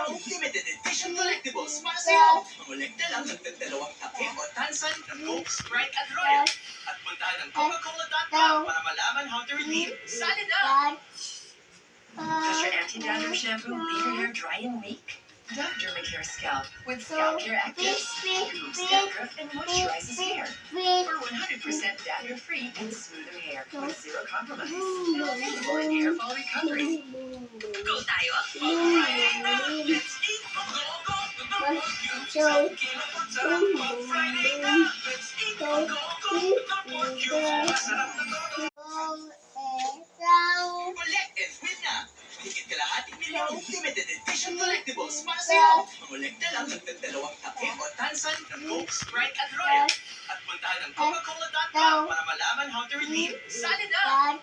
milyoong limited edition collectibles para sa'yo. Mangolekta lang ng dalawang tape o tansan ng Coke, Sprite at Royal. At puntahan ang Coca-Cola.com para malaman how to redeem. Sali na! Does your anti-dandruff shampoo leave your hair dry and weak? Dove Dermacare Scalp with Scalp Care Actives removes dandruff and moisturizes hair for 100% dandruff-free and smoother hair with zero compromise. Available in hair fall recovery. Go tayo! Let's eat! Collect and win na! Higit kalahating milyong limited edition collectibles para sa'yo. Mangolekta lang ng dalawang tape o tansan ng Coke, Sprite at Royal. At puntahan ang Coca-Cola.com para malaman how to redeem. Sali na!